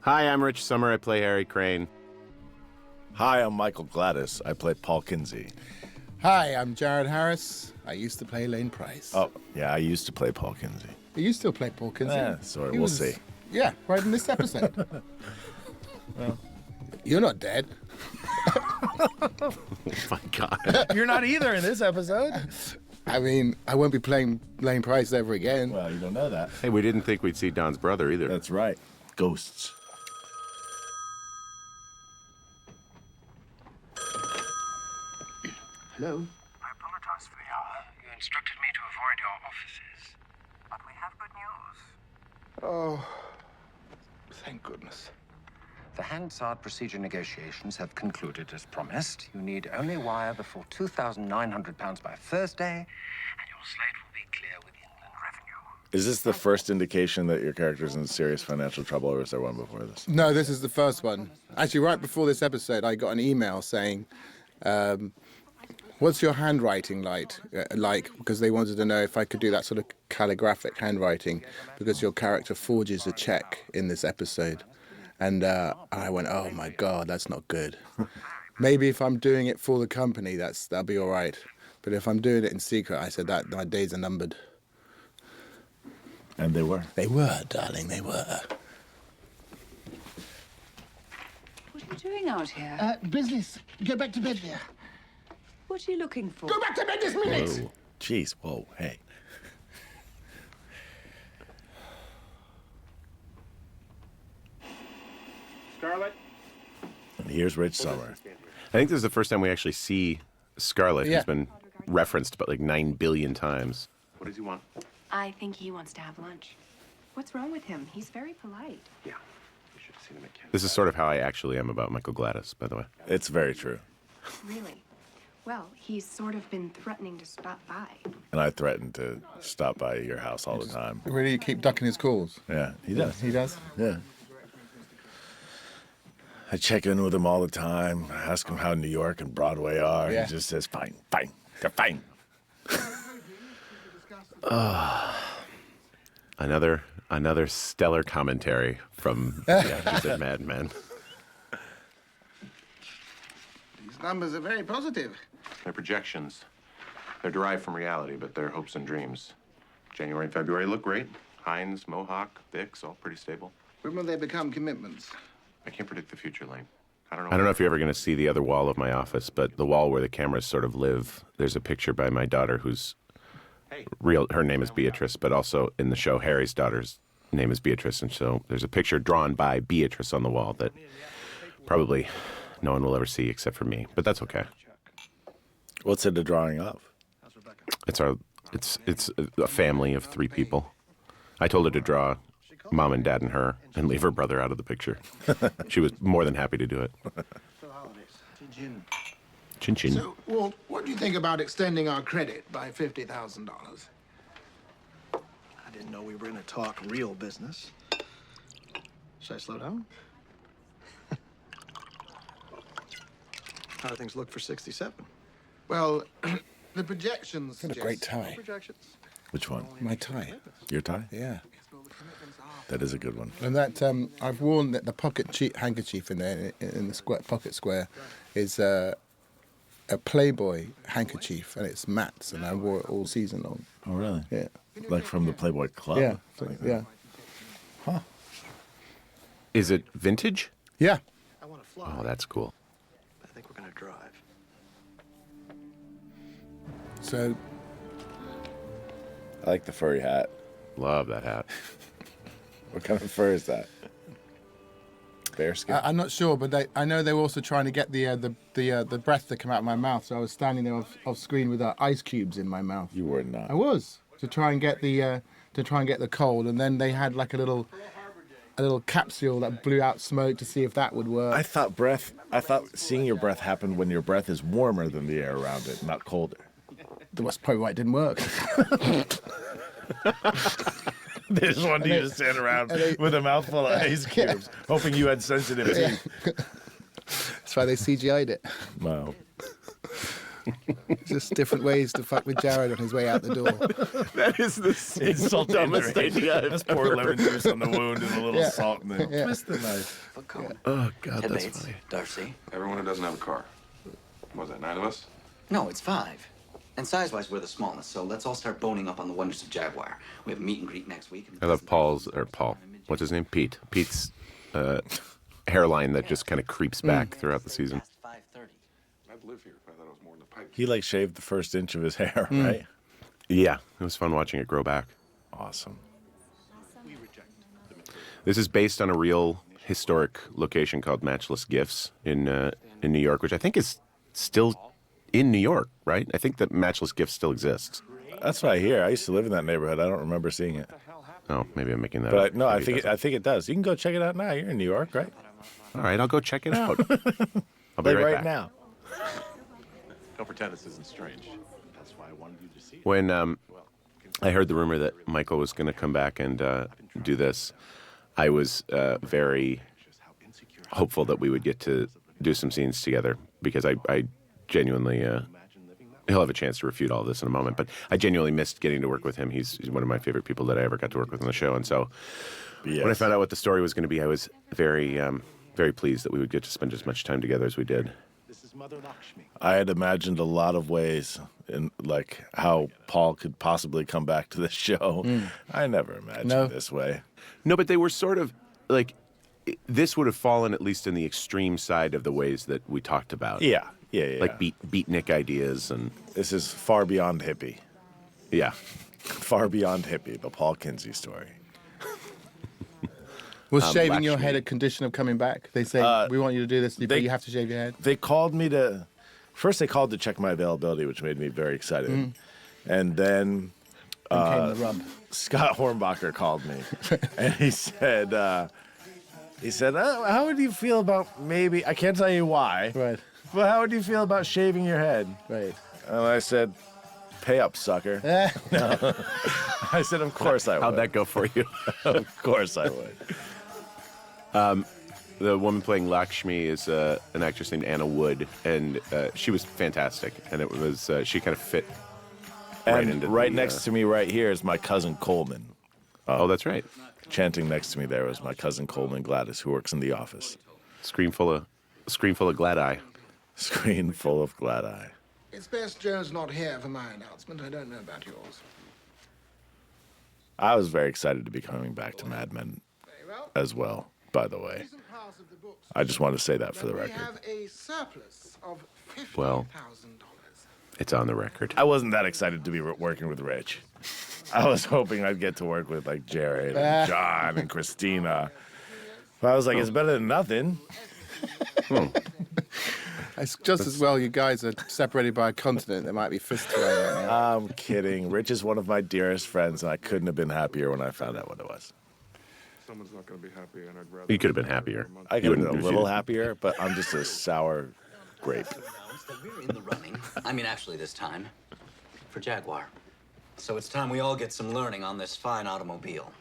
Hi, I'm Rich Sommer. I play Harry Crane. Hi, I'm Michael Gladys. I play Paul Kinsey. Hi, I'm Jared Harris. I used to play Lane Price. Oh, yeah, I used to play Paul Kinsey. You still play Paul Kinsey? Sorry, He we'll was- see. Yeah, right in this episode. Well, you're not dead. Oh my God. You're not either in this episode. I mean, I won't be playing Lane Price ever again. Well, you don't know that. Hey, we didn't think we'd see Don's brother either. That's right. Ghosts. Hello? I apologize for the hour. You instructed me to avoid your offices. But we have good news. Oh, thank goodness. The Hansard procedure negotiations have concluded as promised. You need only wire before £2,900 by Thursday, and your slate will be clear with Inland Revenue. Is this the first indication that your character's in serious financial trouble, or is there one before this? No, this is the first one. Actually, right before this episode, I got an email saying, what's your handwriting like? Because they wanted to know if I could do that sort of calligraphic handwriting, because your character forges a check in this episode. And I went, oh my God, that's not good. Maybe if I'm doing it for the company, that'll be all right. But if I'm doing it in secret, I said that my days are numbered. And they were. They were, darling, they were. What are you doing out here? Business. Go back to bed there. What are you looking for? Go back to bed this minute! Whoa. Jeez, whoa, hey. Scarlett? And here's Rich Sommer. I think this is the first time we actually see Scarlett, Yeah. who's been referenced about like 9 billion times. What does he want? I think he wants to have lunch. What's wrong with him? He's very polite. Yeah. We should have seen him at camp. This is sort of how I actually am about Michael Gladys, by the way. It's very true. Really? Well, he's sort of been threatening to stop by. And I threaten to stop by your house all the time. Really, you keep ducking his calls? Yeah, he does. He does? Yeah. I check in with him all the time, ask him how New York and Broadway are. Yeah. He just says, fine, fine, they're fine. Another stellar commentary from the actors at Mad Men. These numbers are very positive. They're projections. They're derived from reality, but they're hopes and dreams. January and February look great. Heinz, Mohawk, Vicks, all pretty stable. When will they become commitments? I can't predict the future, Lane. I I don't know if you're ever going to see the other wall of my office, but the wall where the cameras sort of live, there's a picture by my daughter who's her name is Beatrice, but also in the show, Harry's daughter's name is Beatrice. And so there's a picture drawn by Beatrice on the wall that probably no one will ever see except for me, but that's okay. What's it a drawing of? It's a family of 3 people. I told her to draw Mom and Dad and her and leave her brother out of the picture. She was more than happy to do it. Chin chin. So, Walt, what do you think about extending our credit by $50,000? I didn't know we were going to talk real business. Should I slow down? How do things look for 67? Well, the projections What a suggest... great tie. Projections. Which one? My tie. Your tie? Yeah. That is a good one. And that I've worn the pocket handkerchief in there in the pocket square is a Playboy handkerchief, and it's Matt's, and I wore it all season long. Oh, really? Yeah. Like from the Playboy Club? Yeah. Like that. Yeah. Huh. Is it vintage? Yeah. I want to fly. Oh, that's cool. I think we're going to drive. So I like the furry hat. Love that hat. What kind of fur is that? Bearskin? I'm not sure, but I know they were also trying to get the breath to come out of my mouth. So I was standing there off screen with ice cubes in my mouth. You were not. I was to try and get the cold, and then they had like a little capsule that blew out smoke to see if that would work. I thought seeing your breath happen when your breath is warmer than the air around it, not colder. That's probably why it didn't work. They just wanted you to stand around with a mouthful of ice cubes, hoping you had sensitive teeth. That's why they CGI'd it. Wow. Just different ways to fuck with Jared on his way out the door. That is the single dumbest idea. Let's pour lemon juice on the wound and a little Yeah. salt and then Yeah. twist the knife. Look, Cohen. Oh God, Ted that's Bates, funny. Darcy. Everyone who doesn't have a car. What was that, 9 of us? No, it's 5. And size-wise, we're the smallest, so let's all start boning up on the wonders of Jaguar. We have a meet and greet next week. I love Paul. What's his name? Pete. Pete's hairline that just kind of creeps back throughout the season. 5:30. I'd live here if I thought it was more than the pipe. He like shaved the first inch of his hair, right? Yeah, it was fun watching it grow back. Awesome. This is based on a real historic location called Matchless Gifts in New York, which I think is still in New York, right? I think that Matchless Gifts still exists. That's what I hear. I used to live in that neighborhood. I don't remember seeing it. Oh, maybe I'm making that But up. no, I Maybe think it doesn't. I think it does. You can go check it out now. You're in New York, right? All right, I'll go check it out. I'll be Like right right back. now. Don't pretend this isn't strange. That's why I wanted you to see it. When I heard the rumor that Michael was going to come back and do this, I was very hopeful that we would get to do some scenes together because I genuinely, he'll have a chance to refute all this in a moment, but I genuinely missed getting to work with him. He's one of my favorite people that I ever got to work with on the show. And so when I found out what the story was going to be, I was very, very pleased that we would get to spend as much time together as we did. I had imagined a lot of ways in like how Paul could possibly come back to the show. I never imagined No. this way. No, but they were sort of like, this would have fallen at least in the extreme side of the ways that we talked about. Yeah. Like beatnik ideas and This is far beyond hippie. yeah. Far beyond hippie, the Paul Kinsey story. Was shaving your Lakshmi. head a condition of coming back? They say, we want you to do this, but you have to shave your head. They called me to. First, they called to check my availability, which made me very excited. And then Then came the rub. Scott Hornbacher called me, and he said, oh, "How would you feel about maybe? I can't tell you why, Right, but how would you feel about shaving your head?" right. And I said, "Pay up, sucker." I said, "Of course I would. How'd that go for you? Of course I would." The woman playing Lakshmi is an actress named Anna Wood, and she was fantastic. And it was she kind of fit right And into right the, next to me, right here, is my cousin Coleman. Oh, that's right. Chanting next to me there was my cousin Coleman Gladys, who works in the office. Screen full of glad eye. Screen full of glad eye. It's best Joe's not here for my announcement. I don't know about yours. I was very excited to be coming back to Mad Men as well, by the way. I just want to say that for the We record. have a surplus of $50,000. Well. It's on the record. I wasn't that excited to be working with Rich. I was hoping I'd get to work with like Jared and John and Christina. But I was like, it's better than nothing. It's just as well you guys are separated by a continent. There might be fist throwing right now. I'm kidding. Rich is one of my dearest friends, and I couldn't have been happier when I found out what it was. Someone's not going to be happy, and I'd rather. You could have been happier. I You could have wouldn't been a if little you- happier, but I'm just a sour grape. Announced that we're in the running. I mean, actually, this time for Jaguar. So it's time we all get some learning on this fine automobile.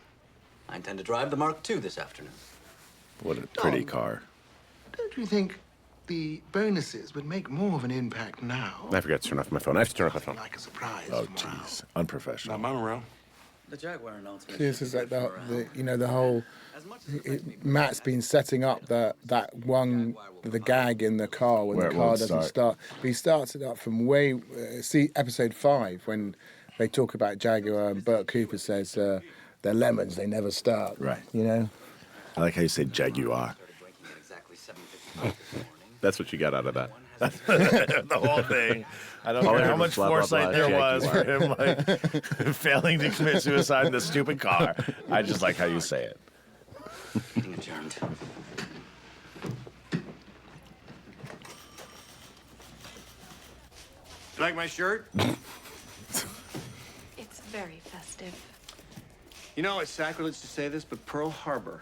I intend to drive the Mark II this afternoon. What a pretty car. Don't you think the bonuses would make more of an impact now? I forgot to turn off my phone. I have to turn off my phone. Like a surprise Oh, tomorrow. jeez. Unprofessional. I'm around. The Jaguar announcement. This is like the whole. Matt's been setting up the gag in the car when Where the it car won't doesn't start. But he starts it up from see episode 5 when they talk about Jaguar and Burt Cooper says they're lemons, they never start. Right. You know. I like how you say Jaguar. Exactly 7:55 this morning. That's what you got out of that. The whole thing. I don't All I care how heard was much blah, blah, foresight blah, there was for Jaguar. him, like, failing to commit suicide in the stupid car. I just like how you say it. Meeting adjourned. You like my shirt? It's very festive. You know, it's sacrilege to say this, but Pearl Harbor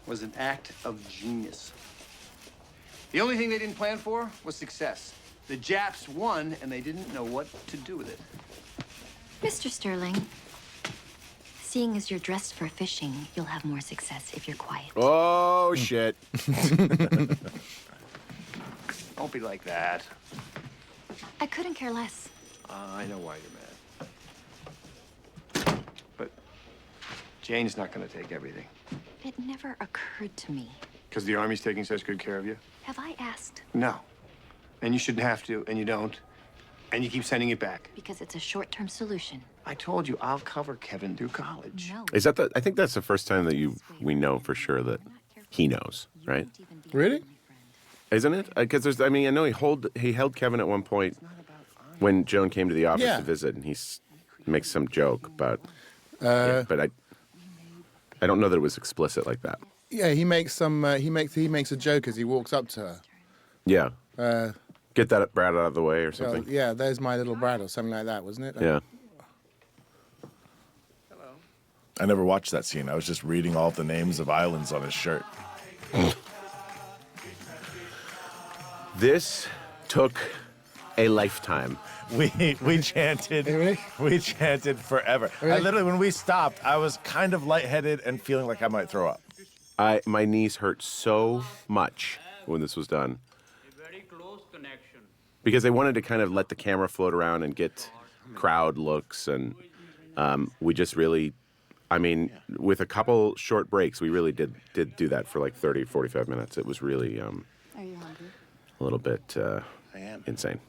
was an act of genius. The only thing they didn't plan for was success. The Japs won, and they didn't know what to do with it. Mr. Sterling, seeing as you're dressed for fishing, you'll have more success if you're quiet. Oh, shit. Don't be like that. I couldn't care less. I know why you're mad. But Jane's not going to take everything. It never occurred to me. Because the Army's taking such good care of you? Have I asked? No. And you shouldn't have to, and you don't. And you keep sending it back. Because it's a short-term solution. I told you, I'll cover Kevin through college. No. Is that I think that's the first time that we know for sure that he knows, right? Really? Isn't it? Because I mean, I know he held Kevin at one point when Joan came to the office Yeah. to visit, and he makes some joke about. Yeah, but I don't know that it was explicit like that. Yeah, he makes some. He makes a joke as he walks up to her. Yeah. Uh, Get that Brad out of the way or well, something. yeah, there's my little Brad or something like that, wasn't it? Yeah. I never watched that scene. I was just reading all the names of islands on his shirt. This took a lifetime. We chanted. Really? We chanted forever. Really? I literally, when we stopped, I was kind of lightheaded and feeling like I might throw up. My knees hurt so much when this was done. Because they wanted to kind of let the camera float around and get crowd looks, and we just really, I mean, with a couple short breaks, we really did do that for like 30, 45 minutes. It was really Are you hungry? a little bit insane.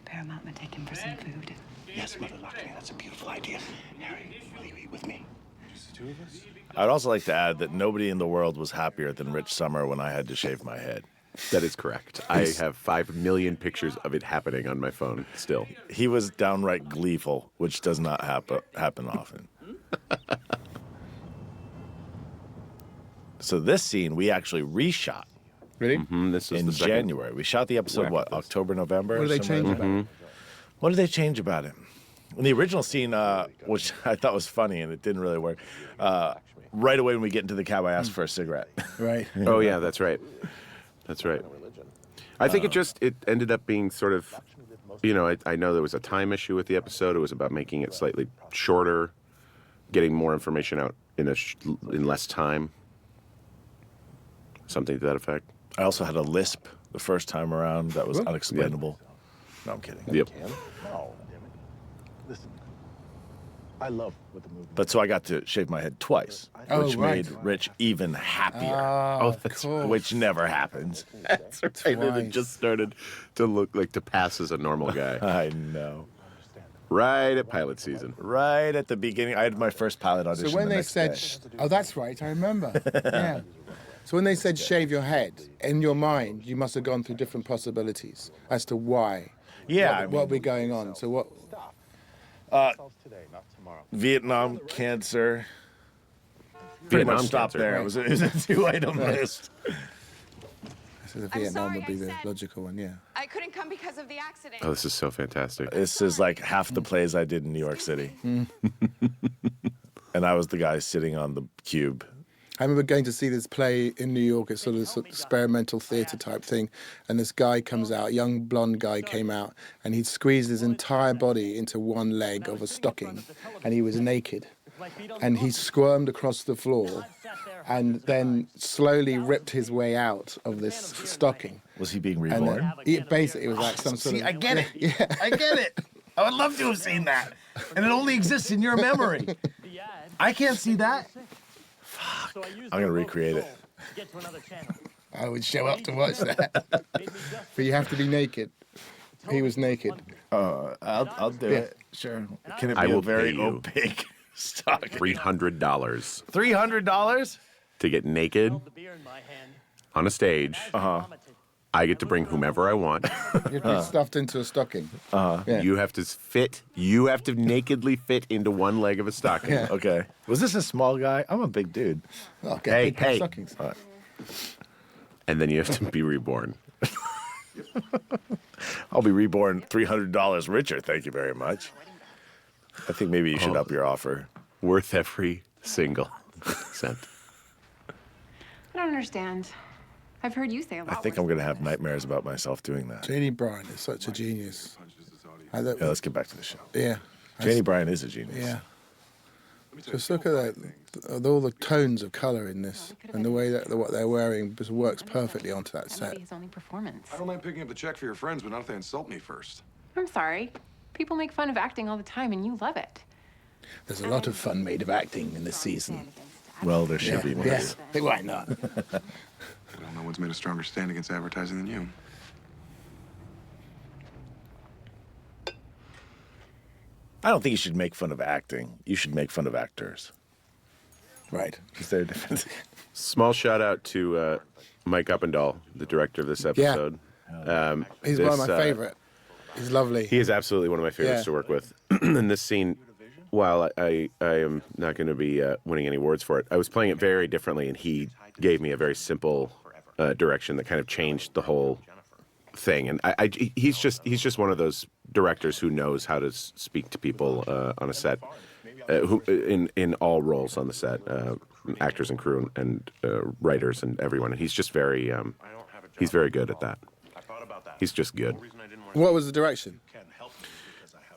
Paramount might take him for some food. Yes, Mother Luckily, that's a beautiful idea. Harry, will you eat with me? Just the two of us? I'd also like to add that nobody in the world was happier than Rich Summer when I had to shave my head. That is correct. I have 5 million pictures of it happening on my phone still. He was downright gleeful, which does not happen often. So this scene we actually reshot Really? This is in the second. January. We shot the episode, what, October, November? What did they somewhere change in about there? it? What did they change about it? In the original scene, which I thought was funny and it didn't really work, right away when we get into the cab, I asked for a cigarette. Right. Oh yeah, that's right. That's right. I think it ended up being sort of, you know, I know there was a time issue with the episode. It was about making it slightly shorter, getting more information out in less time. Something to that effect. I also had a lisp the first time around that was unexplainable. No, I'm kidding. Yep. No. Listen, I love what the movie. But so I got to shave my head twice, Oh, which right. made Rich even happier, Oh, cool. which never happens. That's right. And it Twice. just started to pass as a normal guy. I know. Right at pilot season. Right at the beginning, I had my first pilot audition. So when the they next said, day. oh, that's right, I remember. Yeah. So when they said shave your head, in your mind, you must have gone through different possibilities as to why. Yeah, What were going on? So what? Vietnam cancer. Pretty Vietnam much stopped cancer. there. It was a 2-item list. So the Vietnam would be the logical one, yeah. I couldn't come because of the accident. Oh, this is so fantastic. This is like half the plays I did in New York City. And I was the guy sitting on the cube. I remember going to see this play in New York. It's sort of experimental theatre type thing. And this guy comes out, a young blonde guy came out, and he'd squeezed his entire body into one leg of a stocking, and he was naked. And he squirmed across the floor and then slowly ripped his way out of this stocking. Was he being And reborn? it basically was like some sort of... I get it. Yeah. I get it. I would love to have seen that. And it only exists in your memory. I can't see that. I'm going to recreate it. I would show up to watch that. But you have to be naked. He was naked. I'll do Yeah. it. Sure. Can it I be will a very pay you. opaque stocking? $300 $300? to get naked on a stage. I get to bring whomever I want. You'd be stuffed into a stocking. Yeah. You have to nakedly fit into one leg of a stocking. Yeah. Okay. Was this a small guy? I'm a big dude. Oh, get Hey, big pair of hey. stockings. And then you have to be reborn. I'll be reborn $300 richer, thank you very much. I think maybe you should up your offer. Worth every single cent. I don't understand. I've heard you say a I lot. think I'm going to have nightmares about myself doing that. Janie Bryan is such a genius. Yeah, let's get back to the show. Yeah. Janie Bryan is a genius. Yeah. Just look at that, all the tones of colour in this, and the way that what they're wearing just works perfectly onto that set. His only performance. I don't mind picking up the check for your friends, but not if they insult me first. I'm sorry. People make fun of acting all the time, and you love it. There's a lot of fun made of acting in this season. Well, there should be. Yeah. Why not? Well, no one's made a stronger stand against advertising than you. I don't think you should make fun of acting. You should make fun of actors. Right. Because they're different. Small shout out to Mike Uppendahl, the director of this episode. He's one of my favorite. He's lovely. He is absolutely one of my favorites to work with. In this scene, while I am not going to be winning any awards for it, I was playing it very differently, and he gave me a very simple direction that kind of changed the whole thing. And he's just one of those directors who knows how to speak to people on a set, who in all roles on the set, actors and crew and writers and everyone. And he's just very good at that. He's just good. What was the direction?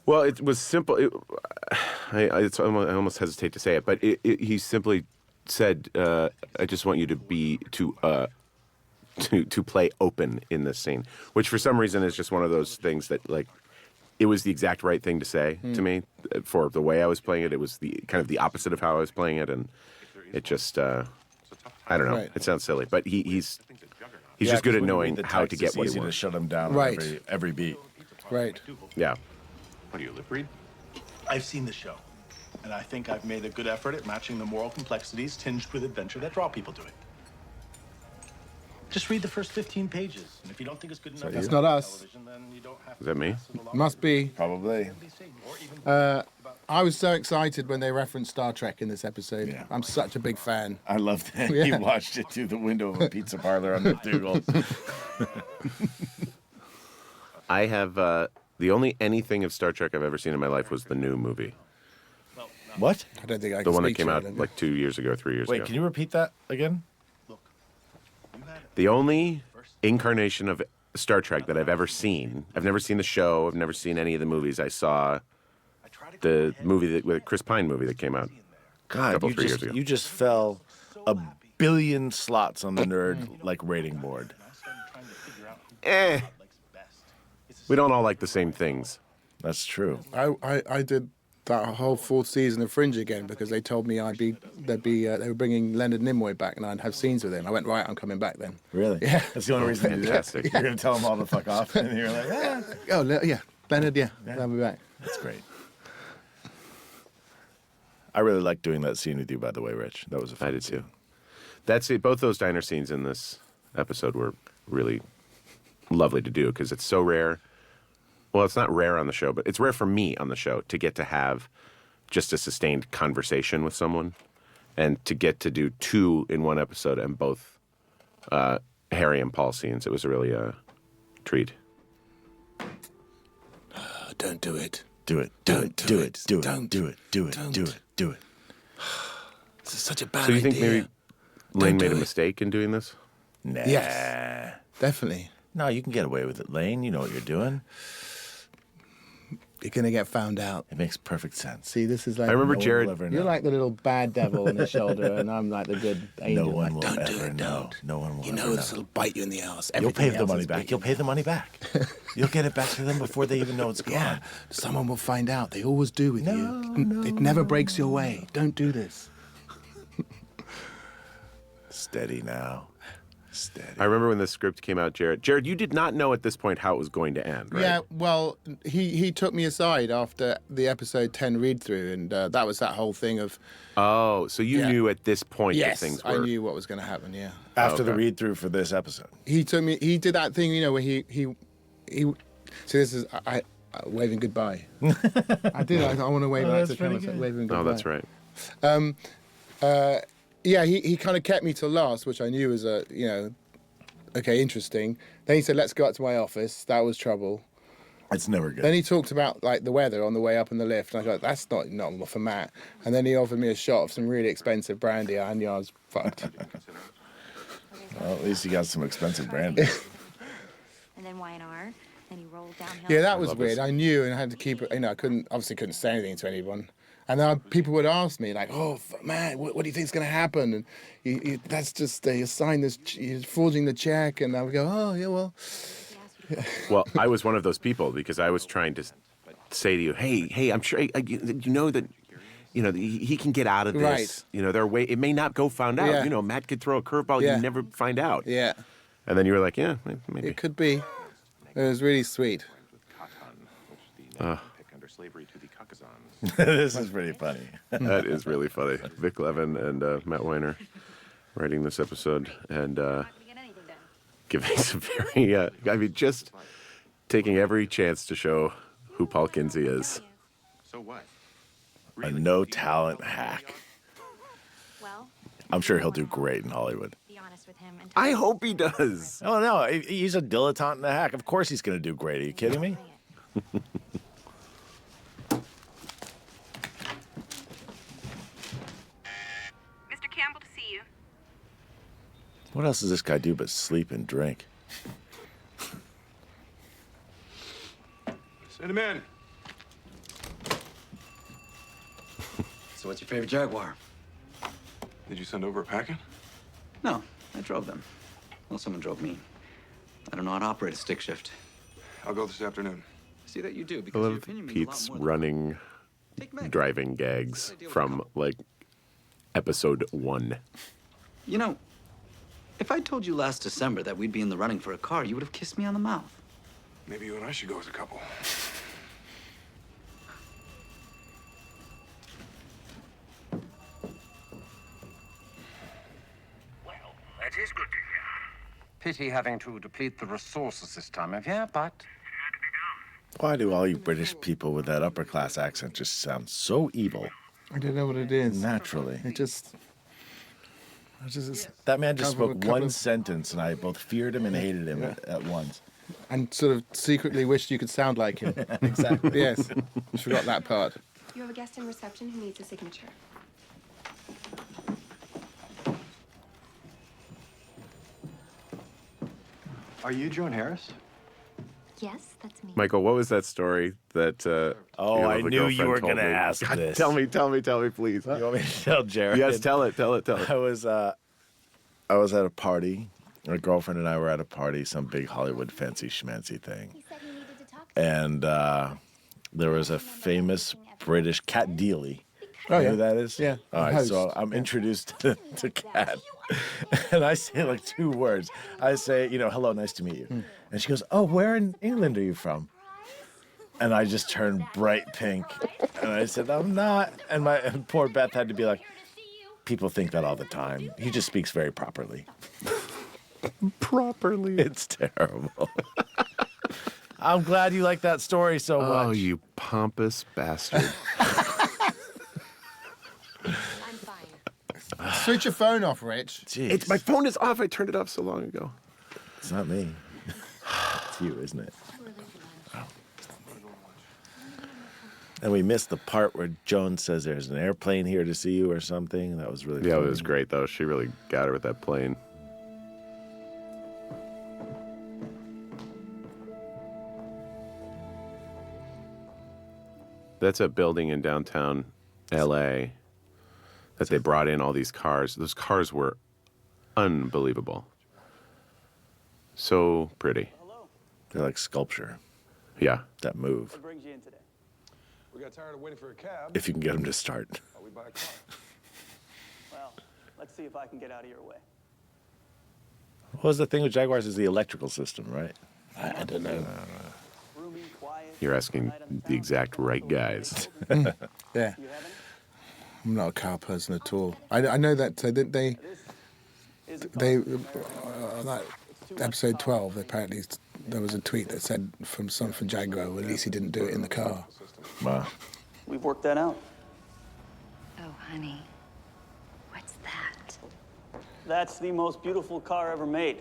Well, it was simple. I almost hesitate to say it, but he simply said, "I just want you to play open in this scene," which for some reason is just one of those things that, like, it was the exact right thing to say to me for the way I was playing it. It was the kind of the opposite of how I was playing it, and it just I don't know. Right. It sounds silly, but he's just good at knowing how to get what he easy to wants. shut him down Right. on every beat. Right. Yeah. What do you lip read? I've seen the show, and I think I've made a good effort at matching the moral complexities tinged with adventure that draw people to it. Just read the first 15 pages, and if you don't think it's good enough, That's not us. then you don't have Is that me? Must be. Probably. I was so excited when they referenced Star Trek in this episode. Yeah. I'm such a big fan. I loved it. Yeah. He watched it through the window of a pizza parlor on McDougal's. I have the only anything of Star Trek I've ever seen in my life was the new movie, What? I don't think I the can one that speak came to out it. like 2 years ago, 3 years Wait, ago. can you repeat that again? The only incarnation of Star Trek that I've ever seen. I've never seen the show. I've never seen any of the movies. I saw the movie with Chris Pine movie that came out. God, Couple, 3 years ago. you just fell a billion slots on the nerd rating board. We don't all like the same things. That's true. I did that whole fourth season of Fringe again because they told me they were bringing Leonard Nimoy back and I'd have scenes with him. I went, right, I'm coming back then. Really? Yeah. That's the only reason you did that. Fantastic. You're gonna tell him all to fuck off, and you're like, ah. Oh, yeah, Leonard, yeah, I'll be back. That's great. I really liked doing that scene with you, by the way, Rich. That was a fun I did scene. too. That's it. Both those diner scenes in this episode were really lovely to do because it's so rare. Well, it's not rare on the show, but it's rare for me on the show to get to have just a sustained conversation with someone and to get to do two in one episode and both Harry and Paul scenes. It was really a treat. Don't do it. Do it. Don't do do it. it. Do it. Don't. Do it. Do it. Don't. Do it. Do it. This is such a bad So you think idea. maybe Lane do made a it. mistake in doing this? Nah. Yes. Definitely. No, you can get away with it, Lane. You know what you're doing. You're going to get found out. It makes perfect sense. See, this is like... I remember No one Jared. will ever You're know. like the little bad devil on the shoulder, and I'm like the good angel. No one like, will don't do ever it, know. don't. No one will You ever know this will bite you in the ass. You'll pay Everything the else money is back. big. You'll pay the money back. You'll get it back to them before they even know it's gone. Yeah, someone will find out. They always do with you. It never breaks your way. Don't do this. Steady now. Steady. I remember when the script came out, Jared, you did not know at this point how it was going to end, right? Yeah, well, he took me aside after the episode 10 read through, and that was that whole thing of... Oh, so you Yeah. knew at this point Yes, that things were... I knew what was going to happen, yeah. After the Okay. read through for this episode. He took me... He did that thing, you know, where he so this is... I waving goodbye. I did. I want to wave back to the camera. So waving goodbye. Oh, that's right. Yeah, he kind of kept me till last, which I knew was okay, interesting. Then he said, "Let's go up to my office." That was trouble. It's never good. Then he talked about like the weather on the way up in the lift, and I thought that's not for Matt. And then he offered me a shot of some really expensive brandy. I knew I was fucked. Well, at least you got some expensive brandy. And then Y&R. Then he rolled downhill. Yeah, that was love weird. this. I knew and I had to keep it. You know, I couldn't say anything to anyone. And then people would ask me like, "Oh, man, what do you think's going to happen?" And that's just you sign this, you're forging the check, and I would go, "Oh, yeah, well." Well, I was one of those people because I was trying to say to you, hey, I'm sure you know that, he can get out of this. Right. There are it may not go found out. Yeah. Matt could throw a curveball. Yeah. You never find out. Yeah. And then you were like, yeah, maybe. It could be. It was really sweet. Under slavery to the Caucasans. This is pretty funny. That is really funny. Vic Levin and Matt Weiner writing this episode and giving some very, just taking every chance to show who Paul Kinsey is. So what? A no-talent hack. I'm sure he'll do great in Hollywood. I hope he does. Oh, no, he's a dilettante and a hack. Of course he's going to do great. Are you kidding me? Mr. Campbell to see you. What else does this guy do but sleep and drink? Send him in. So what's your favorite Jaguar? Did you send over a packet? No, I drove them. Well, someone drove me. I don't know how to operate a stick shift. I'll go this afternoon. See that you do, I because your love opinion means a lot Pete's more than running driving gags from episode 1. You know, if I told you last December that we'd be in the running for a car, you would have kissed me on the mouth. Maybe you and I should go as a couple. That is good to hear. Pity having to deplete the resources this time of year, but Why do all you British people with that upper class accent just sound so evil? I don't know what it is. Naturally. It just That man just couple- spoke couple one of- sentence, and I both feared him and hated him at once. and sort of secretly wished you could sound like him. Exactly. Yes. Just forgot that part. You have a guest in reception who needs a signature. Are you Joan Harris? Yes, that's me. Michael, what was that story that Oh, your I lovely knew you girlfriend were told gonna me? ask God, this. Tell me, please. You want me to tell Jared? Yes, tell it. I was at a party. My girlfriend and I were at a party, some big Hollywood fancy schmancy thing. And there was a famous British Cat Dealey. Oh, You know yeah. who that is? Yeah, All right, host. so I'm introduced to Cat. And I say like 2 words. I say, hello, nice to meet you. And she goes, oh, where in England are you from? And I just turned bright pink. And I said, I'm not. And poor Beth had to be like, people think that all the time. He just speaks very properly. Properly. It's terrible. I'm glad you like that story so much. Oh, you pompous bastard. Switch your phone off, Rich. Jeez. My phone is off. I turned it off so long ago. It's not me. It's you, isn't it? Oh. And we missed the part where Joan says there's an airplane here to see you or something. That was really Yeah, funny. it was great, though. She really got her with that plane. That's a building in downtown L.A. that they brought in all these cars. Those cars were unbelievable. So pretty. They're like sculpture. Yeah. That move. What brings you in today? We got tired of waiting for a cab. If you can get them to start. We buy a car. Well, let's see if I can get out of your way. What was the thing with Jaguars is the electrical system, right? I don't know. Roomy, quiet. You're asking the exact right guys. Yeah. I'm not a car person at all. I know that that episode 12, apparently there was a tweet that said from Jaguar, well, at least he didn't do it in the car. Wow. We've worked that out. Oh, honey. What's that? That's the most beautiful car ever made.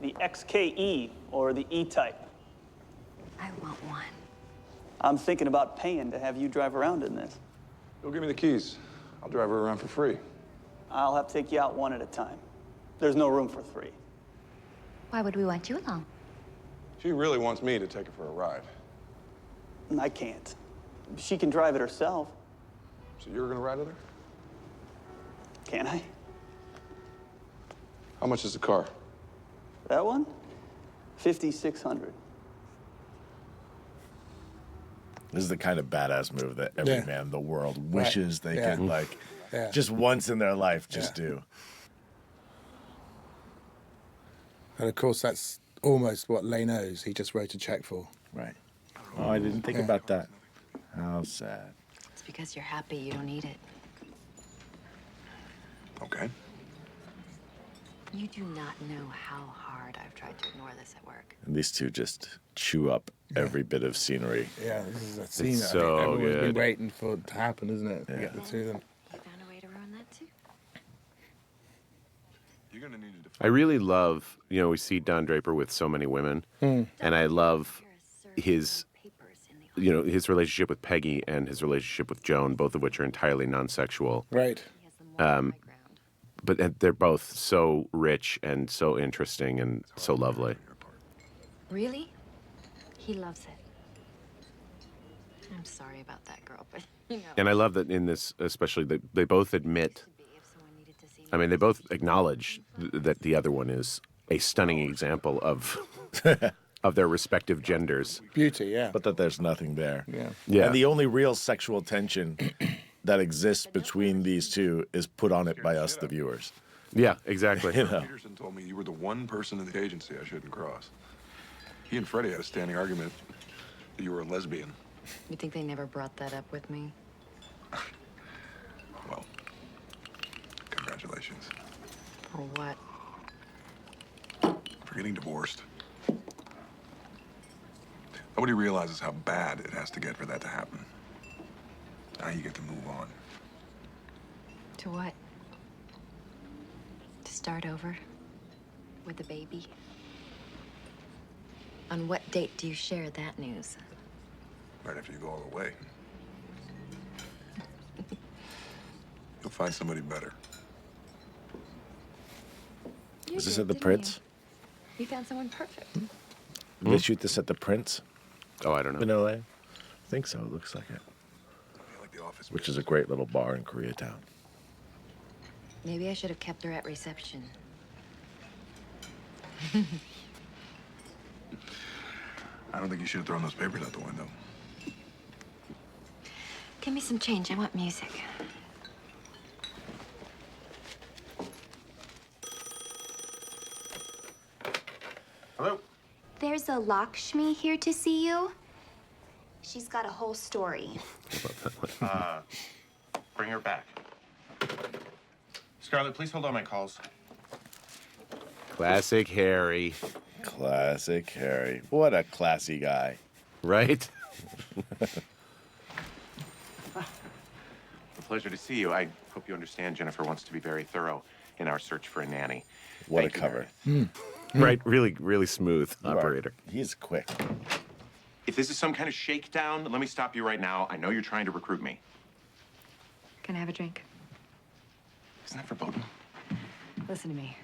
The XKE, or the E-Type. I want one. I'm thinking about paying to have you drive around in this. Go give me the keys. I'll drive her around for free. I'll have to take you out one at a time. There's no room for 3. Why would we want you along? She really wants me to take her for a ride. I can't. She can drive it herself. So you're gonna ride with her? Can I? How much is the car? That one? $5,600. This is the kind of badass move that every Yeah. man in the world wishes they Yeah. could, like, Yeah. just once in their life, just do. And of course, that's almost what Lane owes. He just wrote a check for. Right. Oh, I didn't think Yeah. about that. How sad. It's because you're happy you don't need it. Okay. You do not know how hard I've tried to ignore this at work. And these two just chew up every bit of scenery. Yeah, this is a scene It's that I so think everyone's good. been waiting for it to happen, isn't it? To get the two of them. You found a way to ruin that too? You're gonna need to I really love, we see Don Draper with so many women, and I love his, his relationship with Peggy and his relationship with Joan, both of which are entirely non-sexual. Right. But they're both so rich and so interesting and so lovely. Really? He loves it. I'm sorry about that girl, but And I love that in this, especially, they both admit, I mean, they both acknowledge that the other one is a stunning example of of their respective genders. Beauty, yeah. But that there's nothing there. Yeah. Yeah. And the only real sexual tension that exists between these two is put on it by us, the viewers. Yeah, exactly. Peterson told me you were the one person in the agency I shouldn't cross. He and Freddie had a standing argument that you were a lesbian. You think they never brought that up with me? Well, congratulations. Or what? For getting divorced. Nobody realizes how bad it has to get for that to happen. Now you get to move on. To what? To start over? With a baby? On what date do you share that news? Right after you go all the way. You'll find somebody better. Is this at the Prince? You found someone perfect. Did they shoot this at the Prince? Oh, I don't know. In LA? I think so. It looks like it. Which is a great little bar in Koreatown. Maybe I should have kept her at reception. I don't think you should have thrown those papers out the window. Give me some change. I want music. Hello? There's a Lakshmi here to see you. She's got a whole story. Bring her back. Scarlett, please hold all my calls. Classic Harry. Classic Harry. What a classy guy. Right? A pleasure to see you. I hope you understand Jennifer wants to be very thorough in our search for a nanny. What Thank a you, cover. Mary. Right, really, really smooth operator. He's quick. If this is some kind of shakedown, let me stop you right now. I know you're trying to recruit me. Can I have a drink? Isn't that verboten? Listen to me.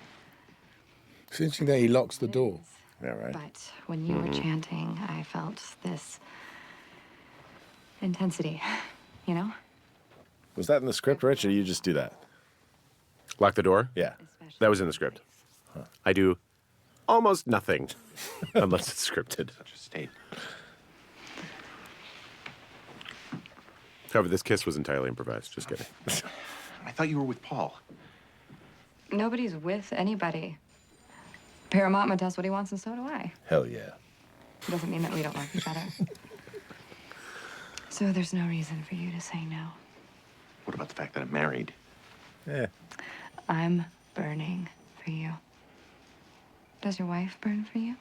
It's interesting that he locks the door. Yeah, right. But when you were chanting, I felt this intensity, you know? Was that in the script, Rich, or you just do that? Lock the door? Yeah. That was in the script. I do almost nothing unless it's scripted. Such a state. However, this kiss was entirely improvised. Just kidding. I thought you were with Paul. Nobody's with anybody. Paramatma does what he wants, and so do I. Hell yeah. It doesn't mean that we don't like each other. So there's no reason for you to say no. What about the fact that I'm married? Yeah. I'm burning for you. Does your wife burn for you?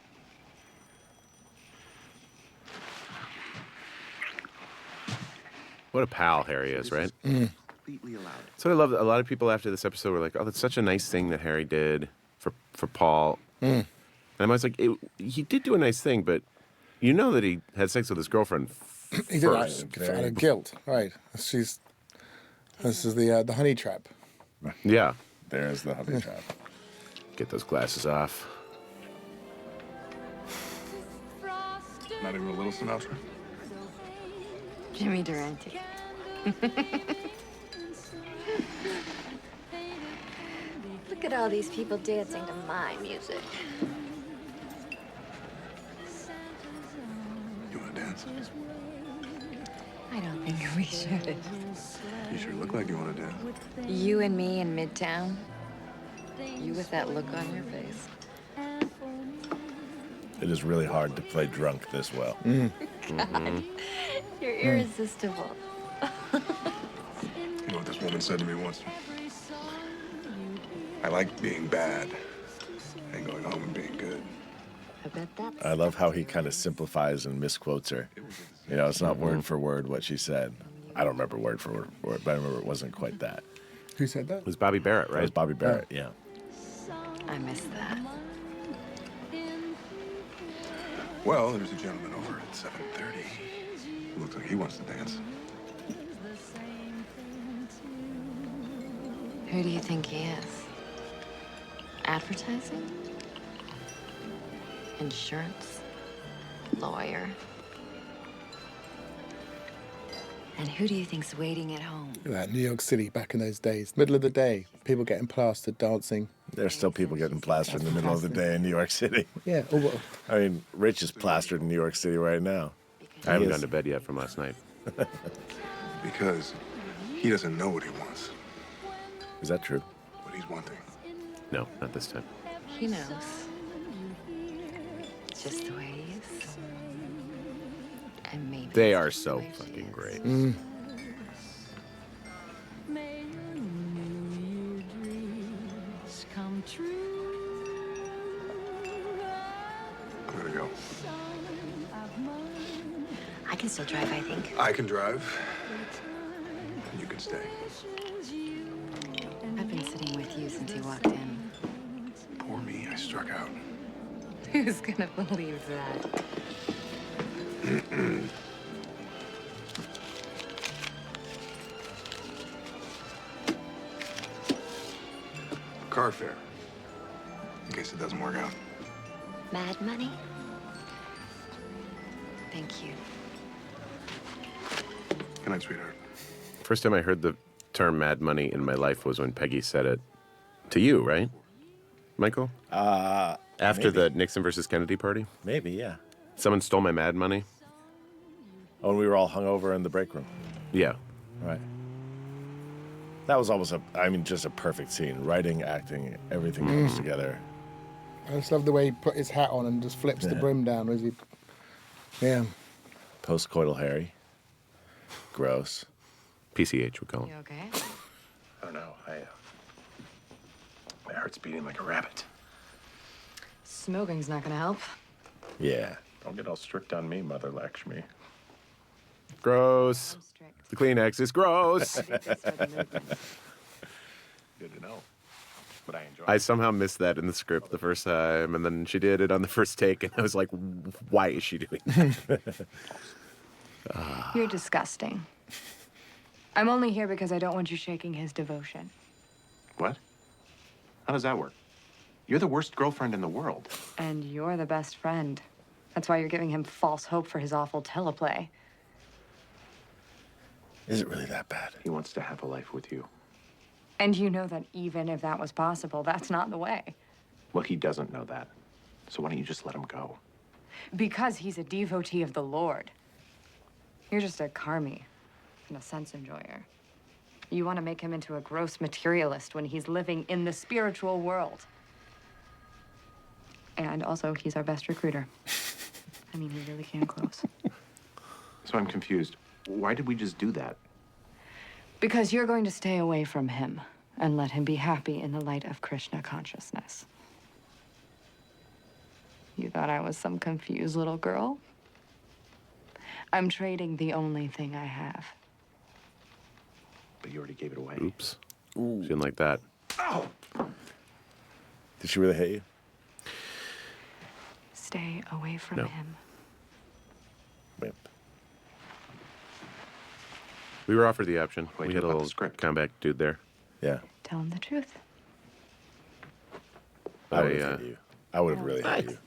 What a pal Harry is, right? Completely allowed. So I love that a lot of people after this episode were like, "Oh, that's such a nice thing that Harry did for Paul." And I was like, "He did do a nice thing, but you know that he had sex with his girlfriend He did first." that out of guilt, right? This is the honey trap. Yeah. There's the honey trap. Get those glasses off. Not even a little Sinatra? Jimmy Durante. Look at all these people dancing to my music. You wanna dance? I don't think we should. You sure look like you want to dance. You and me in Midtown. You with that look on your face. It is really hard to play drunk this well. God, you're irresistible. You know what this woman said to me once? I like being bad and going home and being good. I bet that's... I love how he kind of simplifies and misquotes her. You know, it's not word for word what she said. I don't remember word for word, but I remember it wasn't quite that. Who said that? It was Bobby Barrett, It right? was Bobby Barrett, yeah. I missed that. Well, there's a gentleman over at 7:30. Looks like he wants to dance. Who do you think he is? Advertising? Insurance? Lawyer? And who do you think's waiting at home? Look at that, New York City back in those days. Middle of the day, people getting plastered, dancing. There's still people getting plastered in the middle of the day in New York City. Yeah. Oh, well. I mean, Rich is plastered in New York City right now. I haven't gone to bed yet from last night. Because he doesn't know what he wants. Is that true? What he's wanting. No, not this time. He knows. Just the way he is. And maybe They are so fucking great. I'm gonna go. I can still drive, I think. I can drive. And you can stay. I've been sitting with you since you walked in. Poor me, I struck out. Who's gonna believe that? Car fare. In case it doesn't work out. Mad money? Thank you. Good night, sweetheart. First time I heard the term mad money in my life was when Peggy said it to you, right, Michael? After the Nixon versus Kennedy party? Maybe, yeah. Someone stole my mad money? Oh, and we were all hungover in the break room. Yeah. Right. That was almost just a perfect scene. Writing, acting, everything comes together. I just love the way he put his hat on and just flips the brim down as he... Yeah. Post-coital Harry. Gross. PCH, we call it. You okay? I don't know. My heart's beating like a rabbit. Smoking's not gonna help. Yeah. Don't get all strict on me, Mother Lakshmi. Gross. The Kleenex is gross. Good to know. But I enjoy I somehow missed that in the script the first time, and then she did it on the first take, and I was like, why is she doing that? You're disgusting. I'm only here because I don't want you shaking his devotion. What? How does that work? You're the worst girlfriend in the world. And you're the best friend. That's why you're giving him false hope for his awful teleplay. Is it really that bad? He wants to have a life with you. And you know that even if that was possible, that's not the way. Well, he doesn't know that. So why don't you just let him go? Because he's a devotee of the Lord. You're just a carmy and a sense enjoyer. You want to make him into a gross materialist when he's living in the spiritual world. And also, he's our best recruiter. I mean, he really came close. So I'm confused. Why did we just do that? Because you're going to stay away from him and let him be happy in the light of Krishna consciousness. You thought I was some confused little girl? I'm trading the only thing I have. But you already gave it away. Oops. She didn't like that. Ow! Did she really hit you? Stay away from No. him. Wimp. We were offered the option. Wait, We had a about the little script. comeback dude there. Yeah. Tell him the truth. I would I, have hit you. I would have really hit you.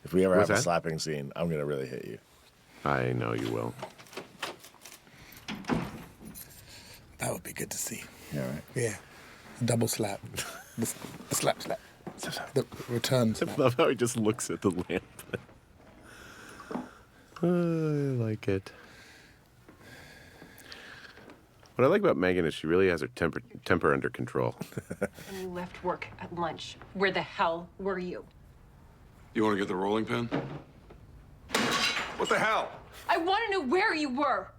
If we ever What's have a that? slapping scene, I'm going to really hit you. I know you will. That would be good to see. Yeah, right. Yeah. A double slap. The slap. The return I slap. love how he just looks at the lamp. I like it. What I like about Megan is she really has her temper under control. And you left work at lunch. Where the hell were you? You want to get the rolling pin? What the hell? I want to know where you were.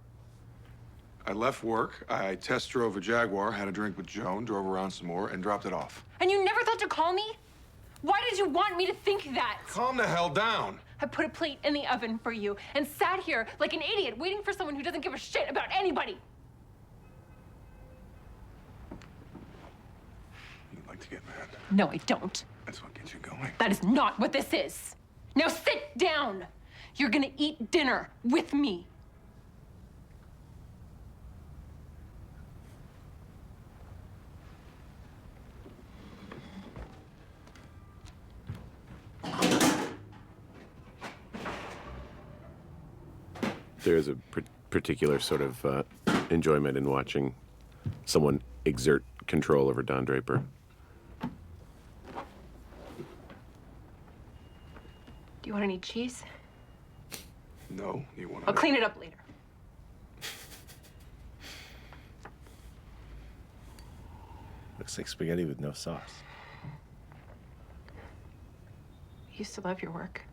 I left work, I test drove a Jaguar, had a drink with Joan, drove around some more, and dropped it off. And you never thought to call me? Why did you want me to think that? Calm the hell down. I put a plate in the oven for you and sat here like an idiot waiting for someone who doesn't give a shit about anybody. You'd like to get mad. No, I don't. That's what gets you going. That is not what this is. Now sit down. You're gonna eat dinner with me. There is a particular sort of enjoyment in watching someone exert control over Don Draper. Do you want any cheese? No, you want to... I'll clean it up later. Looks like spaghetti with no sauce. You used to love your work.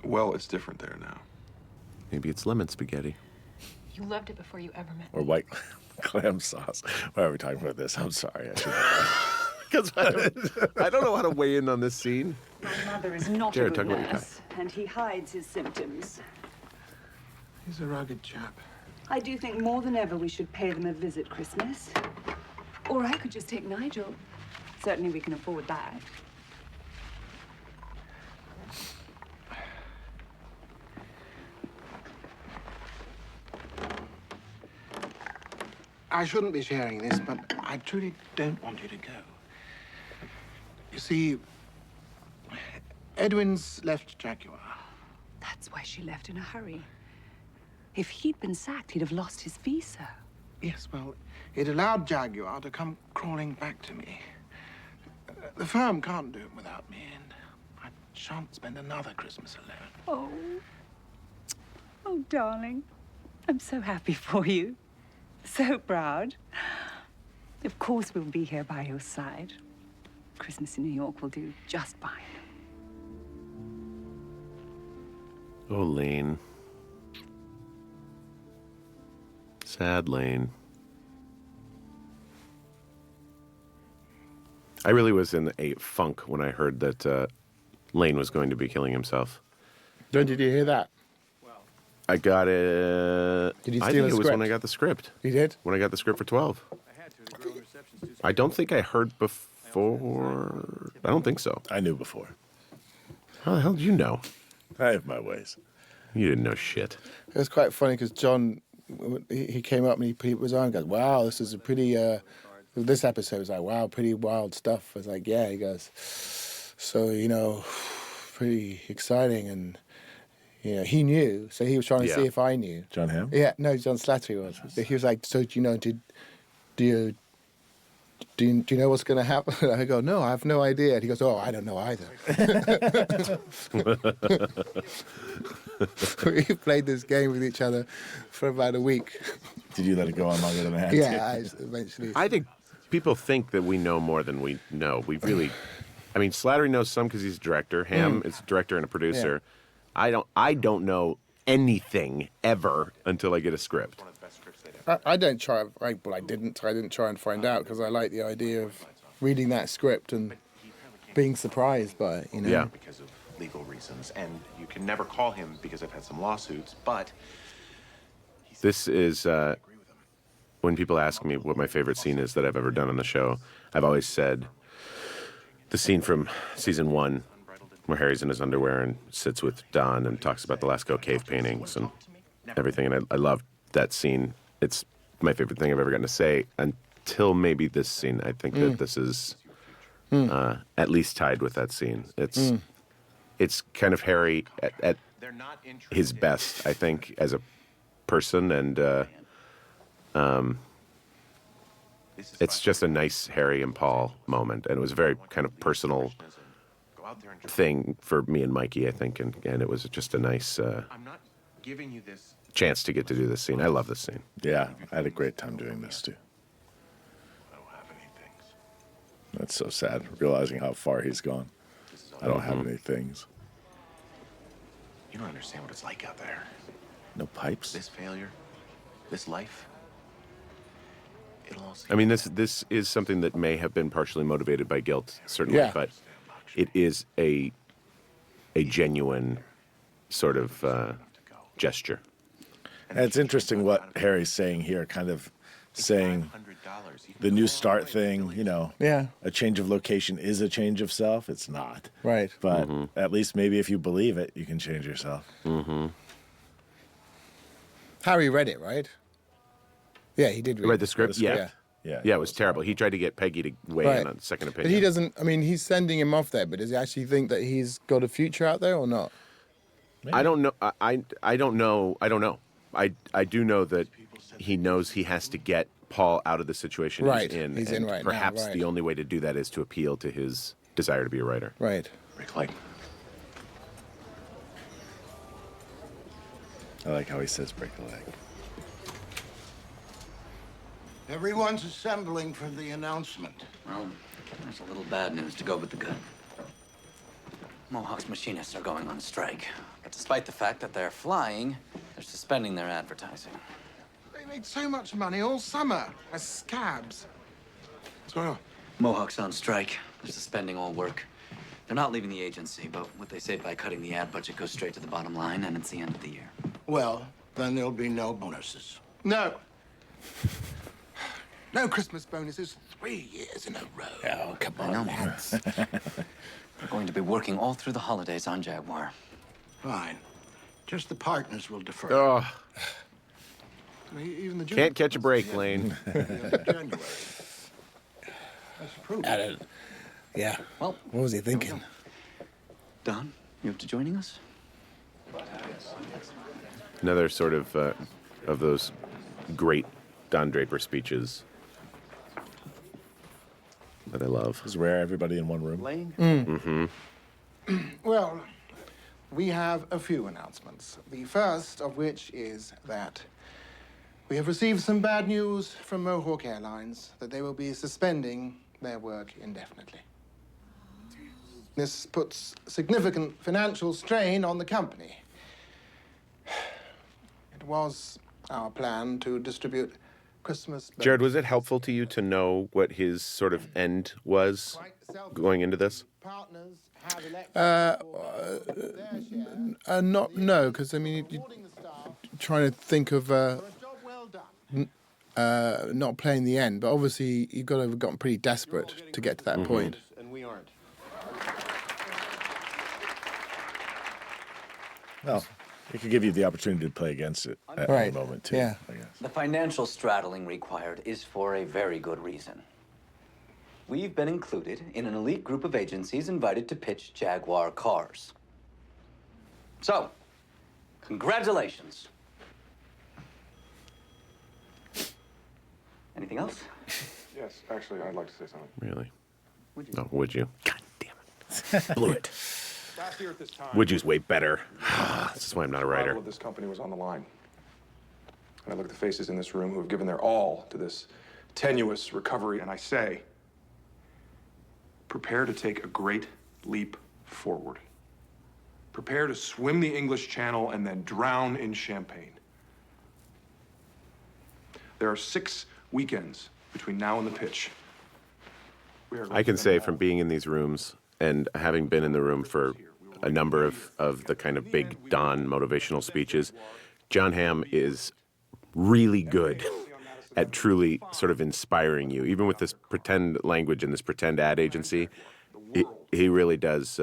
Well, it's different there now. Maybe it's lemon spaghetti. You loved it before you ever met me. Or white clam sauce. Why are we talking about this? I'm sorry. Because I don't know how to weigh in on this scene. My mother is not Jared, a talk good about your nurse, and he hides his symptoms. He's a rugged chap. I do think more than ever we should pay them a visit, Christmas. Or I could just take Nigel. Certainly we can afford that. I shouldn't be sharing this, but I truly don't want you to go. You see, Edwin's left Jaguar. That's why she left in a hurry. If he'd been sacked, he'd have lost his visa. Yes, well, it allowed Jaguar to come crawling back to me. The firm can't do it without me, and I shan't spend another Christmas alone. Oh, darling. I'm so happy for you. So proud. Of course we'll be here by your side. Christmas in New York will do just fine. Oh, Lane. Sad Lane. I really was in a funk when I heard that Lane was going to be killing himself. When did you hear that? I got it. Did you I steal think the it was when script? I got the script. You did? When I got the script for 12. I don't think I heard before. I don't think so. I knew before. How the hell did you know? I have my ways. You didn't know shit. It was quite funny because John, he came up and he put his arm and goes, wow, this is a pretty, this episode was like, wow, pretty wild stuff. I was like, yeah, he goes, so, you know, pretty exciting. And, you know, he knew, so he was trying to see if I knew. John Hamm? Yeah, no, John Slattery was. He was like, so, you know, do you know what's going to happen? I go, no, I have no idea. And he goes, oh, I don't know either. We played this game with each other for about a week. Did you let it go on longer than I had Yeah, to? eventually. I think people think that we know more than we know. We really, I mean, Slattery knows some because he's a director. Hamm is a director and a producer. I don't know anything ever until I get a script. I don't try. I didn't try and find out because I like the idea of reading that script and being surprised by it. You know. Yeah. Because of legal reasons, and you can never call him because I've had some lawsuits. But This is when people ask me what my favorite scene is that I've ever done on the show. I've always said the scene from season 1 where Harry's in his underwear and sits with Don and talks about the Lascaux cave paintings and everything. And I love that scene. It's my favorite thing I've ever gotten to say until maybe this scene. I think that this is at least tied with that scene. It's kind of Harry at his best, I think, as a person, and it's just a nice Harry and Paul moment, and it was a very kind of personal thing for me and Mikey, I think, and it was just a nice I'm not giving you this chance to get to do this scene. I love this scene. Yeah, I had a great time doing this too. That's so sad, realizing how far he's gone. I don't have any things. You don't understand what it's like out there. No pipes? This failure, this life. It'll all I mean, this is something that may have been partially motivated by guilt, certainly, Yeah. but it is a genuine sort of gesture. And it's interesting what Harry's saying here, kind of saying the new start thing, you know, Yeah. a change of location is a change of self. It's not. Right. But at least maybe if you believe it, you can change yourself. Mm-hmm. Harry read it, right? Yeah, he did read Read the script? Yeah. Yeah, it was terrible. He tried to get Peggy to weigh in on second But opinion. he doesn't, I mean, he's sending him off there, but does he actually think that he's got a future out there or not? I don't know. I don't know. I don't know. I do know that he knows he has to get Paul out of the situation Right. he's in. He's in and right now, perhaps right. the only way to do that is to appeal to his desire to be a writer. Right. Break leg. I like how he says break a leg. Everyone's assembling for the announcement. Well, there's a little bad news to go with the good. Mohawk's machinists are going on strike. But despite the fact that they're flying, they're suspending their advertising. They made so much money all summer as scabs. What's going on? Mohawk's on strike. They're suspending all work. They're not leaving the agency, but what they say by cutting the ad budget goes straight to the bottom line, and it's the end of the year. Well, then there'll be no bonuses. No. No Christmas bonuses 3 years in a row. Oh, come I know, lads. We're going to be working all through the holidays on Jaguar. Fine. Just the partners will defer. Oh, Even the can't catch a break, Lane. January. That's proof. Yeah. Well, what was he thinking? Don, you up to joining us? Another sort of those great Don Draper speeches that I love. It's rare, everybody in one room. Lane? Mm-hmm. Well, we have a few announcements. The first of which is that we have received some bad news from Mohawk Airlines that they will be suspending their work indefinitely. This puts significant financial strain on the company. It was our plan to distribute Christmas. Jared, was it helpful to you to know what his sort of end was going into this? No, because I mean, you're trying to think of not playing the end, but obviously you've got to have gotten pretty desperate to get to that point. And we aren't. Well, it could give you the opportunity to play against it at Right. any moment, too. Yeah. I guess. The financial straddling required is for a very good reason. We've been included in an elite group of agencies invited to pitch Jaguar cars. So, congratulations. Anything else? Yes, actually, I'd like to say something. Really? Would you? No, would you? God damn it. Blew it. Last year at this time, Would you's way better. This is why I'm not a the writer. model of this company was on the line. And I look at the faces in this room who have given their all to this tenuous recovery, and I say, prepare to take a great leap forward. Prepare to swim the English Channel and then drown in champagne. There are 6 weekends between now and the pitch. We are going I to can spend say all from being in these rooms and having been in the room for a number of the kind of big Don motivational speeches, John Hamm is really good at truly sort of inspiring you. Even with this pretend language and this pretend ad agency, he really does.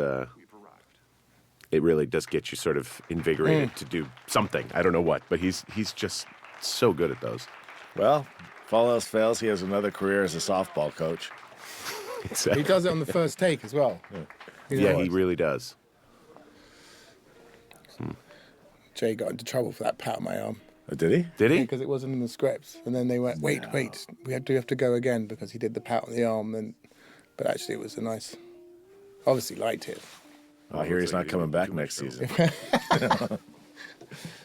It really does get you sort of invigorated to do something. I don't know what, but he's just so good at those. Well, if all else fails, he has another career as a softball coach. He does it on the first take as well. Yeah, he really does. Jay got into trouble for that pat on my arm. Did he? Did he? Because it wasn't in the script, and then they went, "Wait, we have to go again," because he did the pat on the arm. But actually, it was a nice. Obviously, liked it. I hear he's not coming back next season.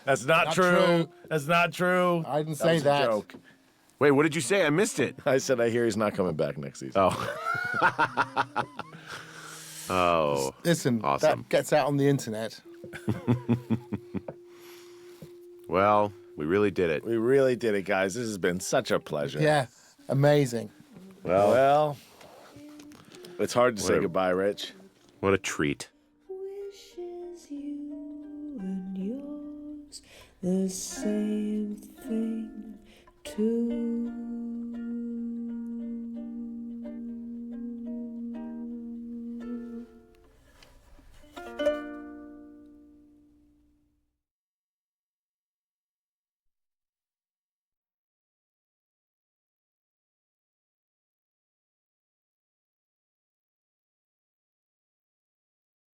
That's not true. That's not true. I didn't That say was a that. joke. Wait, what did you say? I missed it. I said I hear he's not coming back next season. Oh. Oh. Listen, Awesome. that gets out on the internet. Well, we really did it. We really did it, guys. This has been such a pleasure. Yeah, amazing. Well, it's hard to say What a- goodbye, Rich. What a treat. The same thing to